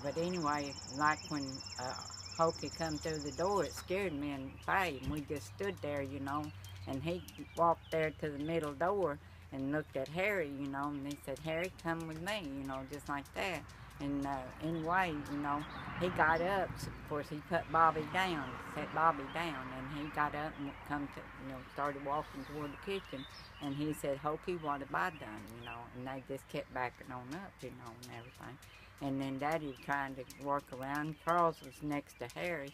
But anyway, like when Hokey come through the door, it scared me and Faye, and we just stood there, and he walked there to the middle door and looked at Harry, and he said, Harry, come with me, just like that. And anyway, he got up. So of course, he put Bobby down, set Bobby down, and he got up and come to, started walking toward the kitchen. And he said, Hokey, what have I done, And they just kept backing on up, and everything. And then Daddy was trying to work around. Charles was next to Harry,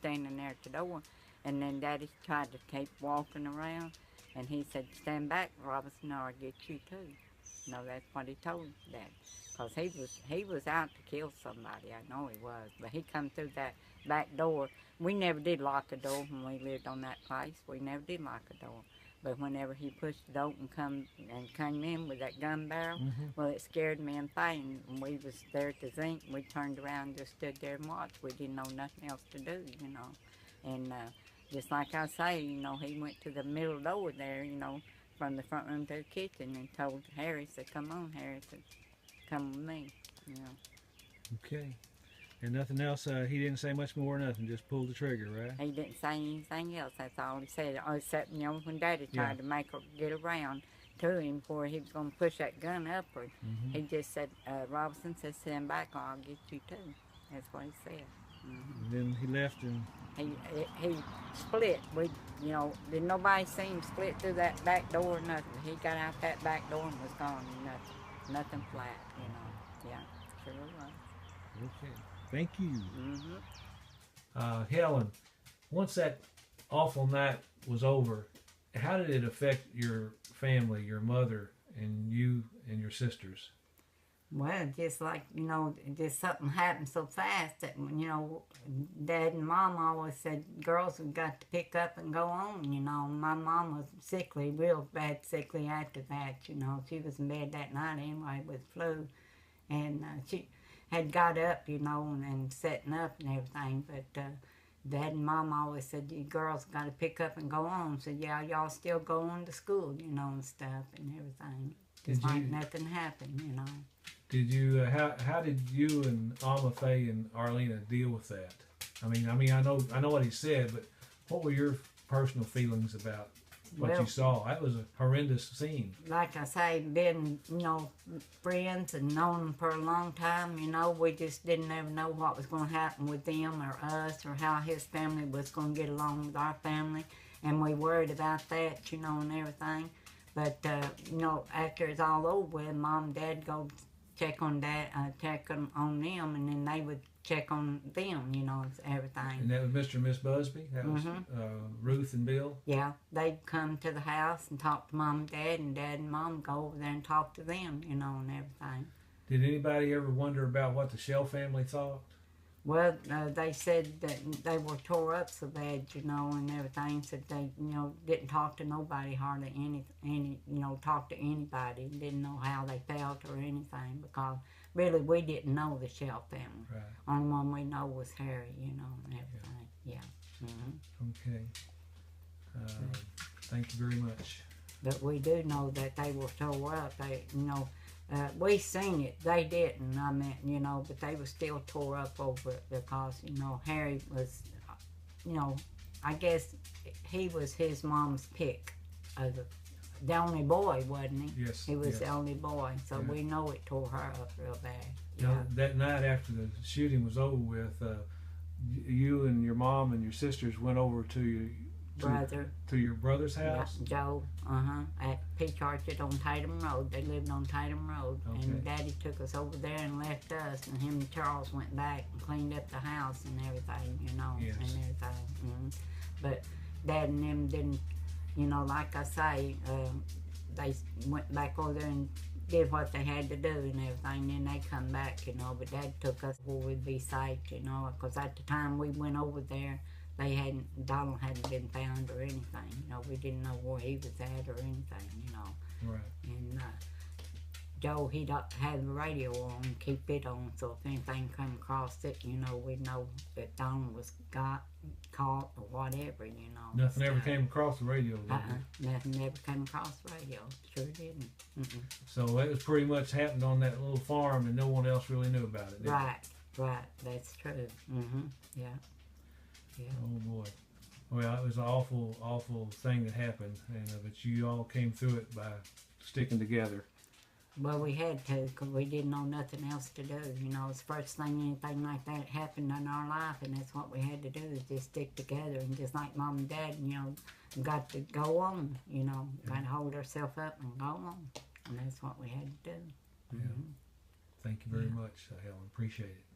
standing there at the door. And then Daddy tried to keep walking around. And he said, stand back, Robinson, or I'll get you too. That's what he told Dad. Because he was out to kill somebody. I know he was. But he come through that back door. We never did lock a door when we lived on that place. We never did lock a door. But whenever he pushed it open came in with that gun barrel, well, it scared me and Faye. And we was there at the zinc. We turned around and just stood there and watched. We didn't know nothing else to do, And just like I say, he went to the middle door there, from the front room to the kitchen and told Harry, said, come on, Harry, said, come with me. Okay. And nothing else, he didn't say much more or nothing, just pulled the trigger, right? He didn't say anything else, that's all he said. Except, when Daddy tried to make her get around to him before he was going to push that gun upward, he just said, Robinson said, stand back or I'll get you too. That's what he said. And then he left and... He split. Did nobody see him split through that back door or nothing. He got out that back door and was gone. Nothing flat, Yeah, sure was. Okay. Thank you. Helen, once that awful night was over, how did it affect your family, your mother, and you and your sisters? Well, just like, just something happened so fast that, Dad and Mom always said girls have got to pick up and go on, My mom was sickly, real bad sickly after that, She was in bed that night anyway with flu. And she had got up, and setting up and everything. But Dad and Mom always said, you girls got to pick up and go on. So, yeah, y'all still going to school, and stuff and everything. Just like nothing happened, Did you? How did you and Alma, Faye, and Arlena deal with that? I mean, I know what he said, but what were your personal feelings about what you saw? That was a horrendous scene. Like I say, been friends and known them for a long time. We just didn't ever know what was going to happen with them or us, or how his family was going to get along with our family, and we worried about that, and everything. But after it's all over with, Mom and Dad go check on on them, and then they would check on them, everything. And that was Mr. and Miss Busby? That was Ruth and Bill? Yeah, they'd come to the house and talk to Mom and Dad and Mom go over there and talk to them, and everything. Did anybody ever wonder about what the Shell family thought? Well, they said that they were tore up so bad, and everything. Said they, didn't talk to nobody hardly talk to anybody. Didn't know how they felt or anything, because really we didn't know the Shell family. Right. Only one we know was Harry, and everything. Yeah. Okay. Thank you very much. But we do know that they were tore up. They, we seen it. They didn't. I mean, but they were still tore up over it because, Harry was, I guess he was his mom's pick. The only boy, wasn't he? Yes. He was yes. the only boy, so yeah. we know it tore her up real bad. Yeah. Now, that night after the shooting was over with, you and your mom and your sisters went over to your brother's house? Yeah, Joe, at Peach Orchard on Tatum Road. They lived on Tatum Road. Okay. And Daddy took us over there and left us, and him and Charles went back and cleaned up the house and everything, yes. and everything. But Dad and them didn't, like I say, they went back over there and did what they had to do and everything. Then they come back, but Dad took us where we'd be safe, because at the time we went over there, Donald hadn't been found or anything, we didn't know where he was at or anything, Right. And Joe, he'd have the radio on, keep it on, so if anything come across it, we'd know that Donald was caught or whatever, Nothing ever came across the radio, did it? Nothing ever came across the radio, sure didn't. So it was pretty much happened on that little farm and no one else really knew about it, did Right, Right, that's true. Mm-hmm. Yeah. Yeah. Oh boy. Well, it was an awful, awful thing that happened, and but you all came through it by sticking together. Well, we had to because we didn't know nothing else to do. You know, it's the first thing anything like that happened in our life, and that's what we had to do is just stick together and just like mom and dad, you know, got to go on. You know, got to hold ourselves up and go on, and that's what we had to do. Yeah. Mm-hmm. Thank you very much, Helen. Appreciate it.